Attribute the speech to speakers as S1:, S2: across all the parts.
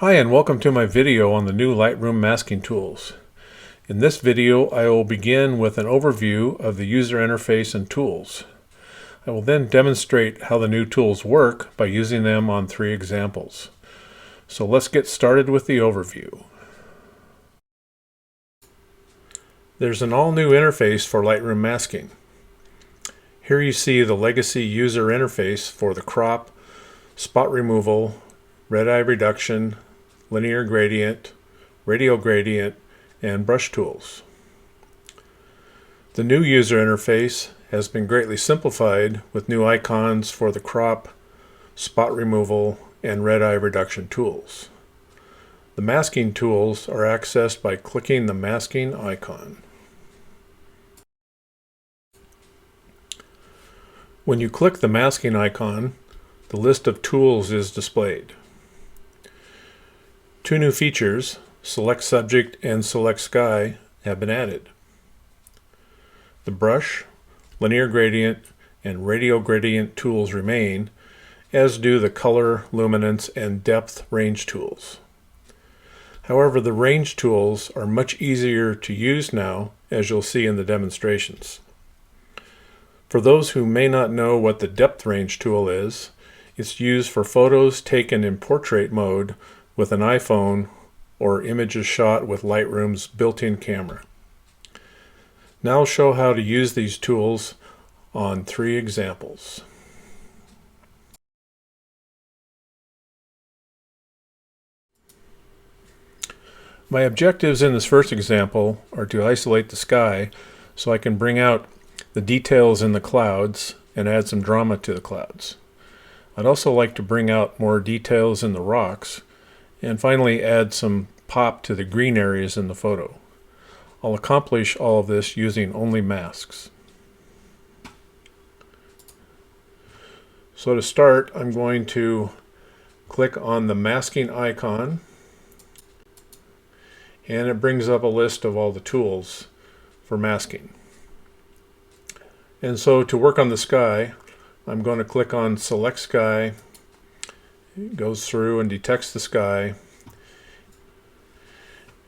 S1: Hi, and welcome to my video on the new Lightroom masking tools. In this video, I will begin with an overview of the user interface and tools. I will then demonstrate how the new tools work by using them on 3 examples. So let's get started with the overview. There's an all-new interface for Lightroom masking. Here you see the legacy user interface for the crop, spot removal, red eye reduction, linear gradient, radial gradient, and brush tools. The new user interface has been greatly simplified with new icons for the crop, spot removal, and red eye reduction tools. The masking tools are accessed by clicking the masking icon. When you click the masking icon, the list of tools is displayed. 2 new features, Select Subject and Select Sky, have been added. The brush, linear gradient, and radial gradient tools remain, as do the color, luminance, and depth range tools. However, the range tools are much easier to use now, as you'll see in the demonstrations. For those who may not know what the depth range tool is, it's used for photos taken in portrait mode with an iPhone or images shot with Lightroom's built-in camera. Now I'll show how to use these tools on 3 examples. My objectives in this first example are to isolate the sky so I can bring out the details in the clouds and add some drama to the clouds. I'd also like to bring out more details in the rocks and finally add some pop to the green areas in the photo. I'll accomplish all of this using only masks. So to start, I'm going to click on the masking icon, and it brings up a list of all the tools for masking. And so to work on the sky, I'm going to click on Select Sky. It goes through and detects the sky.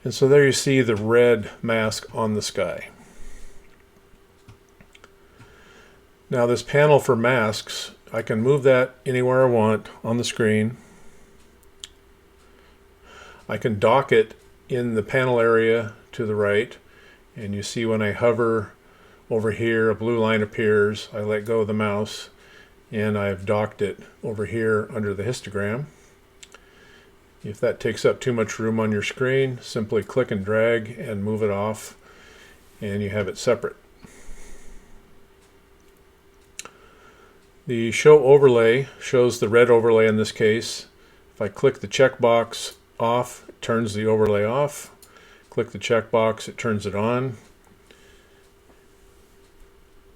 S1: And so there you see the red mask on the sky. Now this panel for masks, I can move that anywhere I want on the screen. I can dock it in the panel area to the right, and you see when I hover over here a blue line appears. I let go of the mouse and I've docked it over here under the histogram. If that takes up too much room on your screen, simply click and drag and move it off, and you have it separate. The Show Overlay shows the red overlay in this case. If I click the checkbox off, it turns the overlay off. Click the checkbox, it turns it on.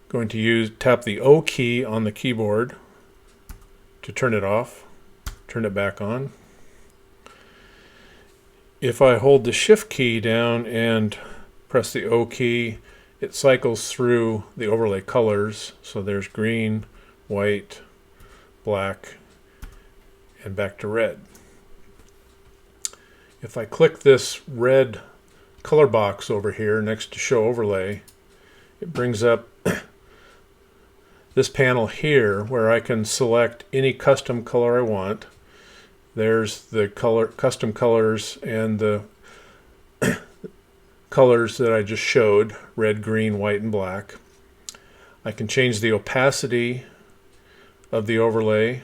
S1: Going to tap the O key on the keyboard to turn it off, turn it back on. If I hold the Shift key down and press the O key, it cycles through the overlay colors. So there's green, white, black, and back to red. If I click this red color box over here next to Show Overlay, it brings up this panel here where I can select any custom color I want. There's the custom colors and the colors that I just showed, red, green, white, and black. I can change the opacity of the overlay,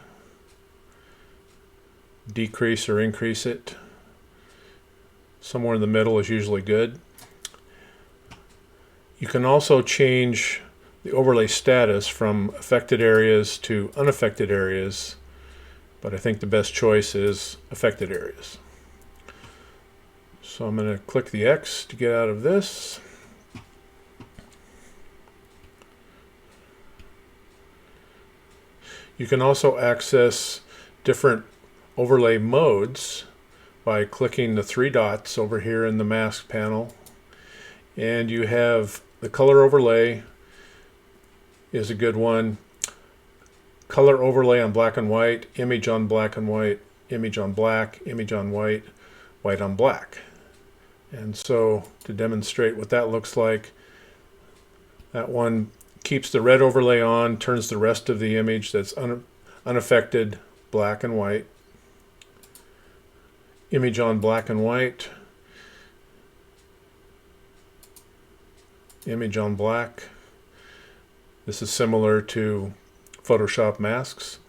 S1: decrease or increase it. Somewhere in the middle is usually good. You can also change the overlay status from affected areas to unaffected areas, but I think the best choice is affected areas. So I'm going to click the X to get out of this. You can also access different overlay modes by clicking the 3 dots over here in the mask panel, and you have the color overlay is a good one. Color overlay on black and white, image on black and white, image on black, image on white, white on black. And so to demonstrate what that looks like, that one keeps the red overlay on, turns the rest of the image that's unaffected black and white. Image on black and white. Image on black. This is similar to Photoshop masks.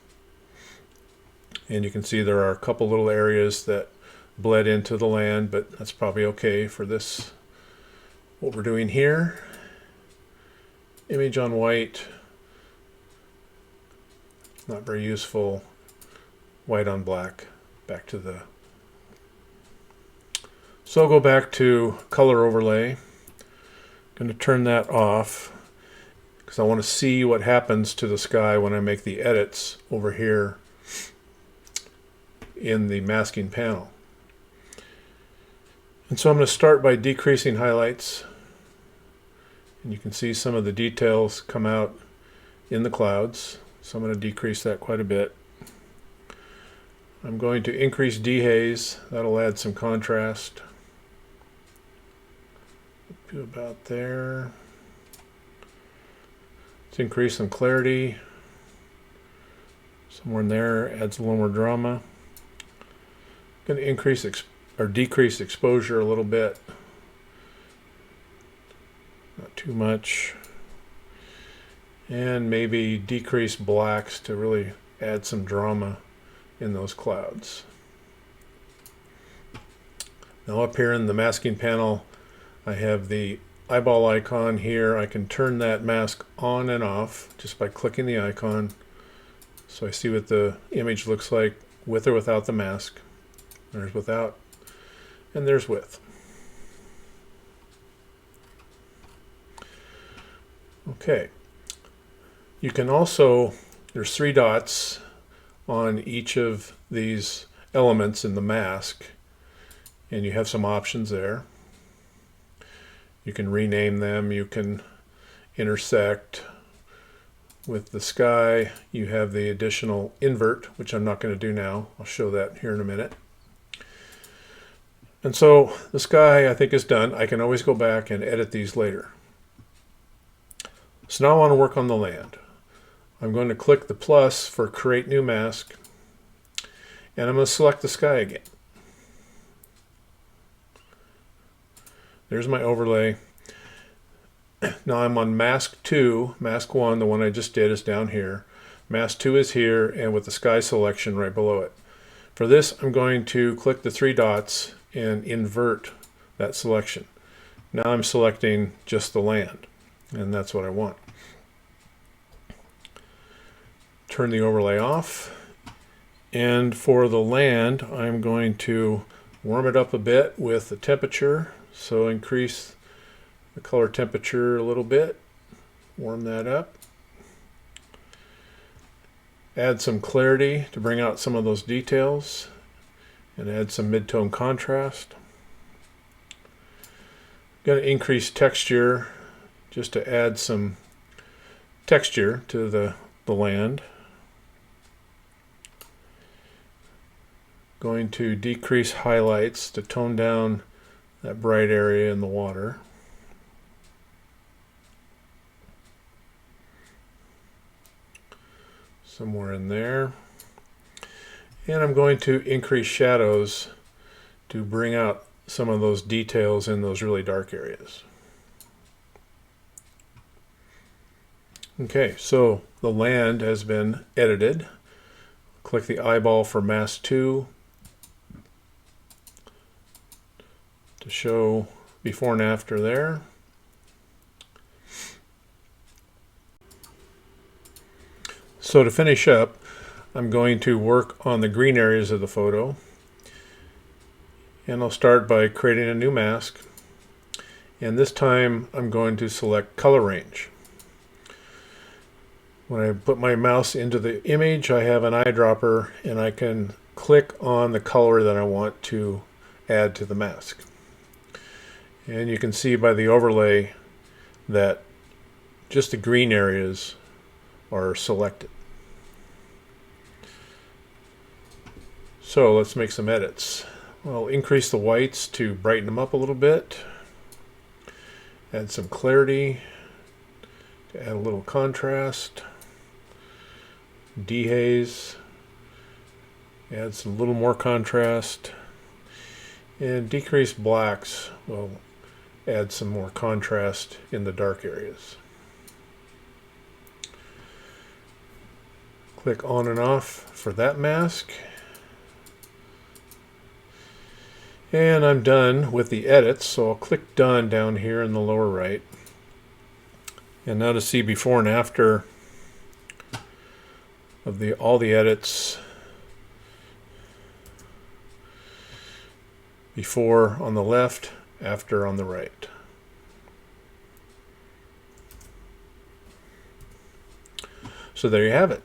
S1: And you can see there are a couple little areas that bled into the land, but that's probably okay for this, what we're doing here. Image on white, not very useful. White on black, back to the... So I'll go back to color overlay. I'm going to turn that off because I want to see what happens to the sky when I make the edits over here in the masking panel. And so I'm going to start by decreasing highlights. And you can see some of the details come out in the clouds. So I'm going to decrease that quite a bit. I'm going to increase dehaze. That'll add some contrast. Up to about there. Let's increase some clarity. Somewhere in there adds a little more drama. I'm going to increase or decrease exposure a little bit. Not too much. And maybe decrease blacks to really add some drama in those clouds. Now up here in the masking panel, I have the eyeball icon here. I can turn that mask on and off just by clicking the icon. So I see what the image looks like with or without the mask. There's without, and there's with. Okay. You can also, there's 3 dots on each of these elements in the mask, and you have some options there. You can rename them, you can intersect. With the sky, you have the additional invert, which I'm not going to do now. I'll show that here in a minute. And so the sky, I think, is done. I can always go back and edit these later. So now I want to work on the land. I'm going to click the plus for Create New Mask, and I'm going to select the sky again. There's my overlay. Now I'm on Mask 2. Mask 1, the one I just did, is down here. Mask 2 is here, and with the sky selection right below it. For this, I'm going to click the 3 dots and invert that selection. Now I'm selecting just the land, and that's what I want. Turn the overlay off, and for the land, I'm going to warm it up a bit with the temperature. So increase the color temperature a little bit, warm that up. Add some clarity to bring out some of those details, and add some mid-tone contrast. Going to increase texture just to add some texture to the land. Going to decrease highlights to tone down that bright area in the water. Somewhere in there. And I'm going to increase shadows to bring out some of those details in those really dark areas. Okay, so the land has been edited. Click the eyeball for Mask 2 to show before and after there. So to finish up, I'm going to work on the green areas of the photo. And I'll start by creating a new mask. And this time I'm going to select color range. When I put my mouse into the image, I have an eyedropper, and I can click on the color that I want to add to the mask. And you can see by the overlay that just the green areas are selected. So let's make some edits. We'll increase the whites to brighten them up a little bit. Add some clarity to add a little contrast. Dehaze. Add some little more contrast. And decrease blacks. We'll add some more contrast in the dark areas. Click on and off for that mask. And I'm done with the edits, so I'll click done down here in the lower right. And now to see before and after of all the edits. Before on the left, after on the right. So there you have it.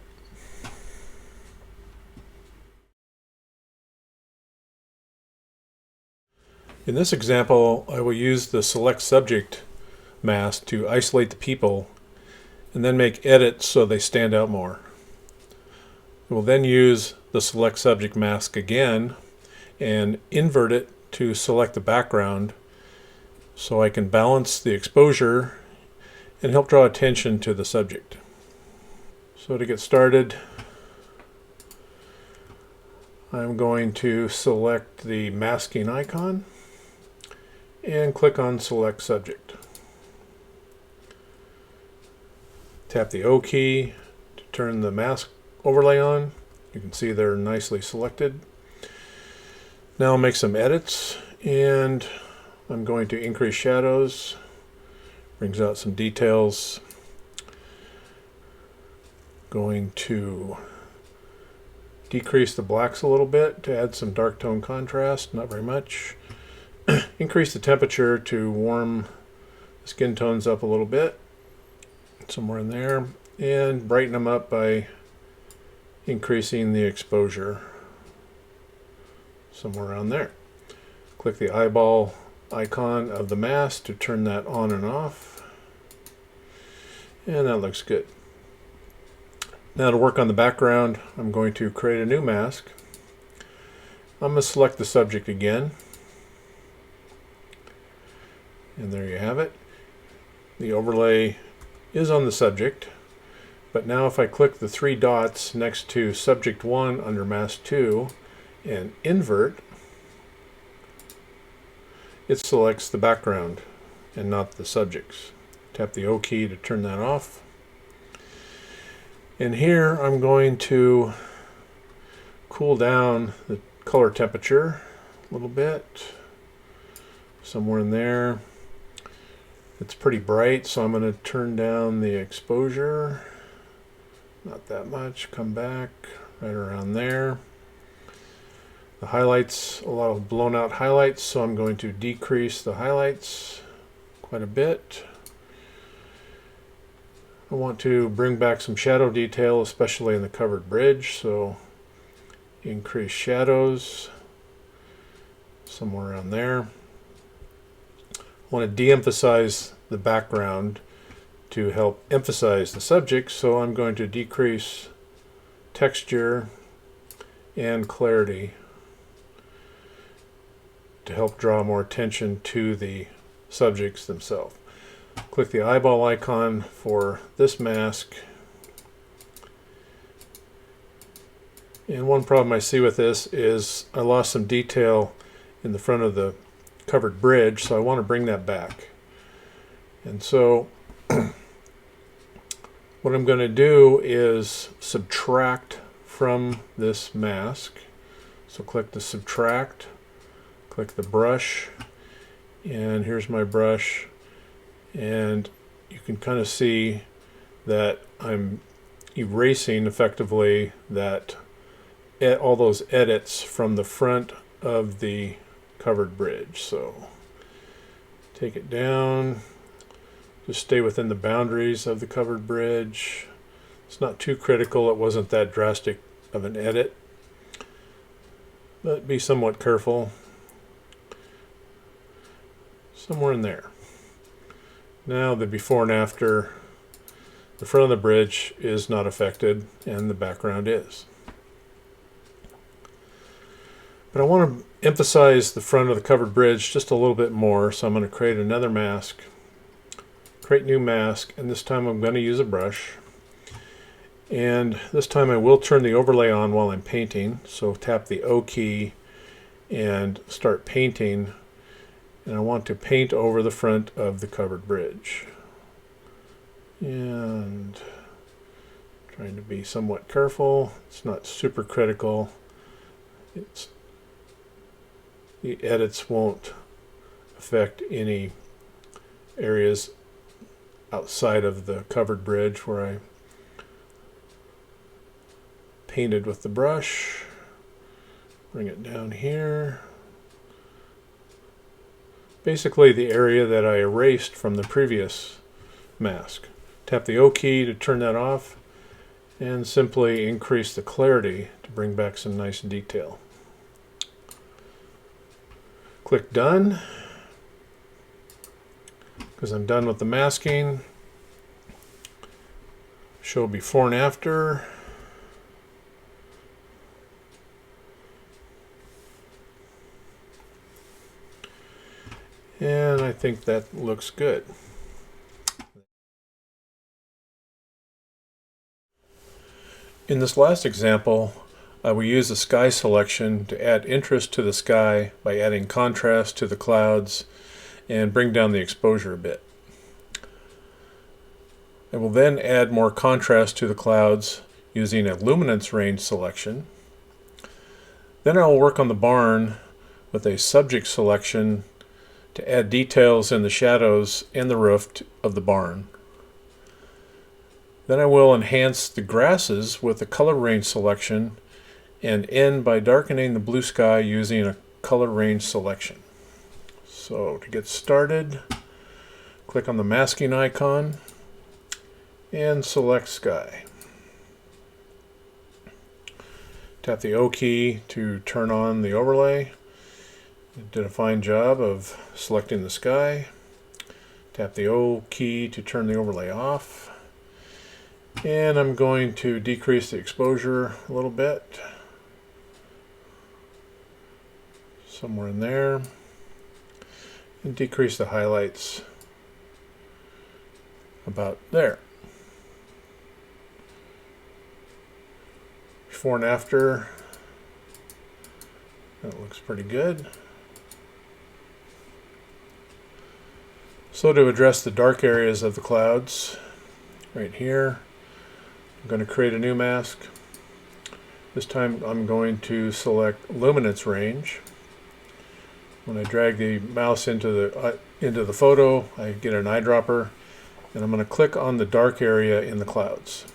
S1: In this example, I will use the Select Subject mask to isolate the people and then make edits so they stand out more. We'll then use the Select Subject mask again and invert it to select the background so I can balance the exposure and help draw attention to the subject. So to get started, I'm going to select the masking icon and click on Select Subject. Tap the O key to turn the mask overlay on. You can see they're nicely selected. Now I'll make some edits, and I'm going to increase shadows, brings out some details. Going to decrease the blacks a little bit to add some dark tone contrast, not very much. Increase the temperature to warm the skin tones up a little bit, somewhere in there, and brighten them up by increasing the exposure, somewhere around there. Click the eyeball icon of the mask to turn that on and off, and that looks good. Now to work on the background, I'm going to create a new mask. I'm going to select the subject again. And there you have it. The overlay is on the subject, but now if I click the three dots next to Subject 1 under Mask 2 and invert, it selects the background and not the subjects. Tap the O key to turn that off. And here I'm going to cool down the color temperature a little bit, somewhere in there. It's pretty bright, so I'm going to turn down the exposure. Not that much. Come back right around there. The highlights, a lot of blown out highlights, so I'm going to decrease the highlights quite a bit. I want to bring back some shadow detail, especially in the covered bridge, so increase shadows somewhere around there. I want to de-emphasize the background to help emphasize the subject, so I'm going to decrease texture and clarity to help draw more attention to the subjects themselves. Click the eyeball icon for this mask. And one problem I see with this is I lost some detail in the front of the covered bridge, so I want to bring that back. And so what I'm going to do is subtract from this mask. So click the subtract, click the brush, and here's my brush, and you can kind of see that I'm erasing effectively that all those edits from the front of the covered bridge. So take it down, just stay within the boundaries of the covered bridge. It's not too critical, it wasn't that drastic of an edit, but be somewhat careful. Somewhere in there. Now the before and after, the front of the bridge is not affected and the background is. But I want to emphasize the front of the covered bridge just a little bit more, so I'm going to create another mask, create new mask, and this time I'm going to use a brush. And this time I will turn the overlay on while I'm painting, so tap the O key and start painting, and I want to paint over the front of the covered bridge. And trying to be somewhat careful, it's not super critical. The edits won't affect any areas outside of the covered bridge where I painted with the brush. Bring it down here. Basically the area that I erased from the previous mask. Tap the O key to turn that off and simply increase the clarity to bring back some nice detail. Click done because I'm done with the masking. Show before and after. And I think that looks good. In this last example, we use the sky selection to add interest to the sky by adding contrast to the clouds and bring down the exposure a bit. I will then add more contrast to the clouds using a luminance range selection. Then I will work on the barn with a subject selection to add details in the shadows and the roof of the barn. Then I will enhance the grasses with a color range selection and end by darkening the blue sky using a color range selection. So to get started, click on the masking icon and select sky. Tap the O key to turn on the overlay. It did a fine job of selecting the sky. Tap the O key to turn the overlay off. And I'm going to decrease the exposure a little bit. Somewhere in there. And decrease the highlights about there. Before and after. That looks pretty good. So to address the dark areas of the clouds, right here, I'm going to create a new mask. This time I'm going to select luminance range. When I drag the mouse into the photo, I get an eyedropper, and I'm going to click on the dark area in the clouds.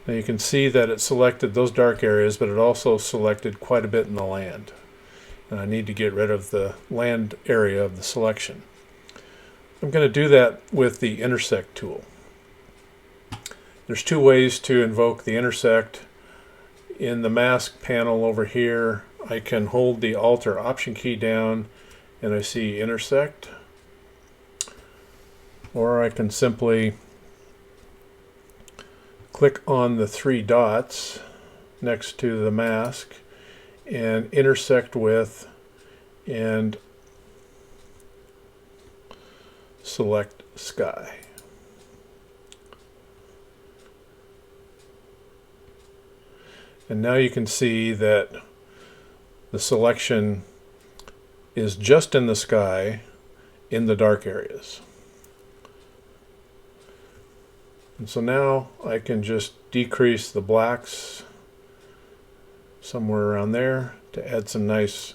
S1: Now you can see that it selected those dark areas, but it also selected quite a bit in the land. And I need to get rid of the land area of the selection. I'm going to do that with the intersect tool. There's two ways to invoke the intersect. In the mask panel over here, I can hold the Alt or Option key down and I see intersect. Or I can simply click on the three dots next to the mask and intersect with and select sky. And now you can see that the selection is just in the sky in the dark areas. And so now I can just decrease the blacks somewhere around there to add some nice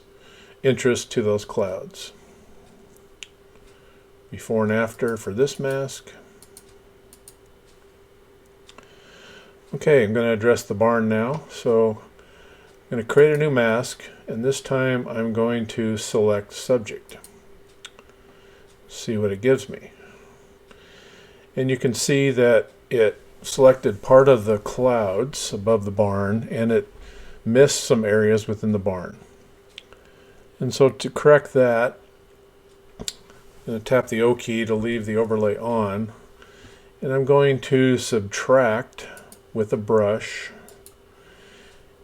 S1: interest to those clouds. Before and after for this mask. Okay, I'm going to address the barn now. So I'm going to create a new mask, and this time I'm going to select subject. See what it gives me. And you can see that it selected part of the clouds above the barn, and it missed some areas within the barn. And so to correct that, I'm going to tap the O key to leave the overlay on, and I'm going to subtract with a brush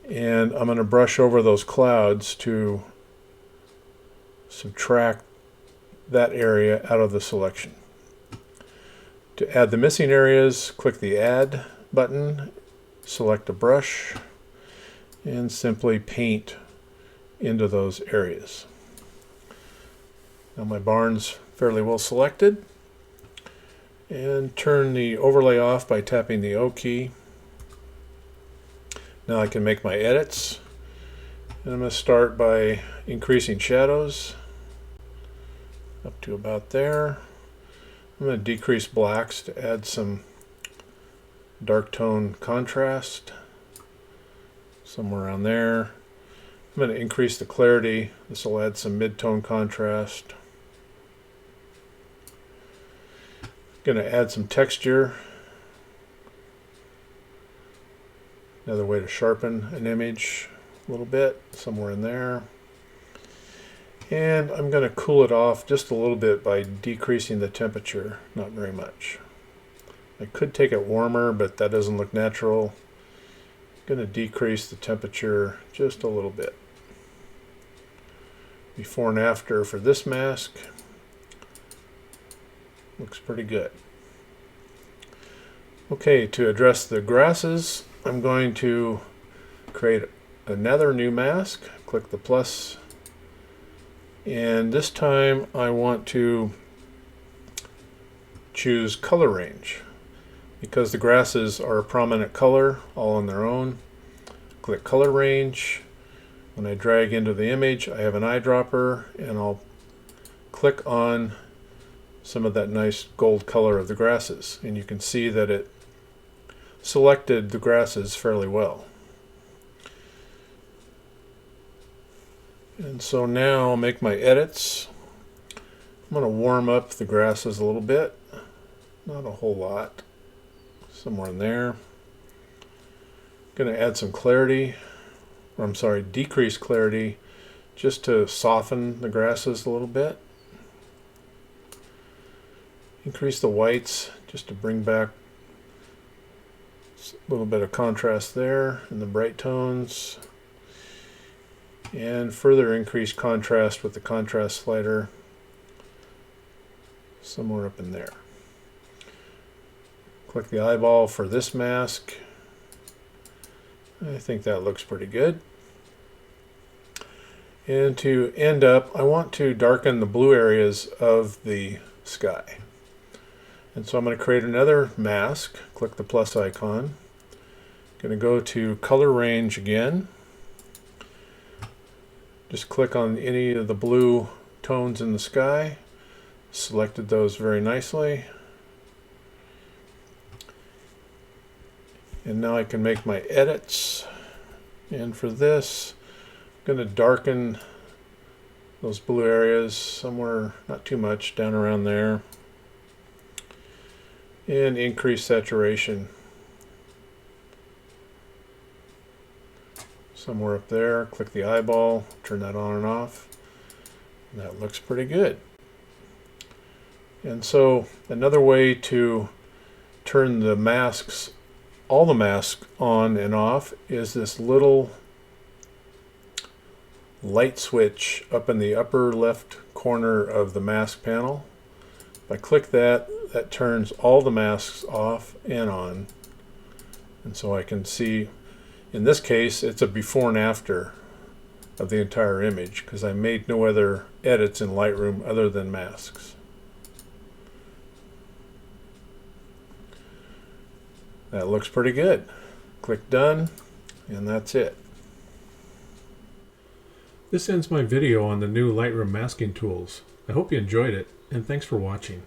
S1: And I'm going to brush over those clouds to subtract that area out of the selection. To add the missing areas, click the Add button, select a brush, and simply paint into those areas. Now my barn's fairly well selected, and turn the overlay off by tapping the O key. Now I can make my edits, and I'm going to start by increasing shadows up to about there. I'm going to decrease blacks to add some dark tone contrast, somewhere around there. I'm going to increase the clarity. This will add some mid-tone contrast. Going to add some texture. Another way to sharpen an image a little bit, somewhere in there. And I'm going to cool it off just a little bit by decreasing the temperature, not very much. I could take it warmer, but that doesn't look natural. I'm going to decrease the temperature just a little bit. Before and after for this mask. Looks pretty good. Okay, to address the grasses, I'm going to create another new mask. Click the plus, and this time I want to choose color range. Because the grasses are a prominent color all on their own, click color range. When I drag into the image, I have an eyedropper, and I'll click on some of that nice gold color of the grasses, and you can see that it selected the grasses fairly well. And so now I'll make my edits. I'm going to warm up the grasses a little bit, not a whole lot, somewhere in there. Going to add some clarity, or I'm sorry, decrease clarity, just to soften the grasses a little bit. Increase the whites just to bring back a little bit of contrast there in the bright tones, and further increase contrast with the contrast slider somewhere up in there. Click the eyeball for this mask. I think that looks pretty good. And to end up, I want to darken the blue areas of the sky. And so I'm going to create another mask. Click the plus icon. Going to go to color range again. Just click on any of the blue tones in the sky. Selected those very nicely. And now I can make my edits. And for this, I'm going to darken those blue areas somewhere, not too much, down around there. And increase saturation somewhere up there. Click the eyeball, turn that on and off. And that looks pretty good. And so another way to turn the masks, all the masks on and off, is this little light switch up in the upper left corner of the mask panel. If I click that, that turns all the masks off and on. And so I can see, in this case, it's a before and after of the entire image, because I made no other edits in Lightroom other than masks. That looks pretty good. Click done, and that's it. This ends my video on the new Lightroom masking tools. I hope you enjoyed it, and thanks for watching.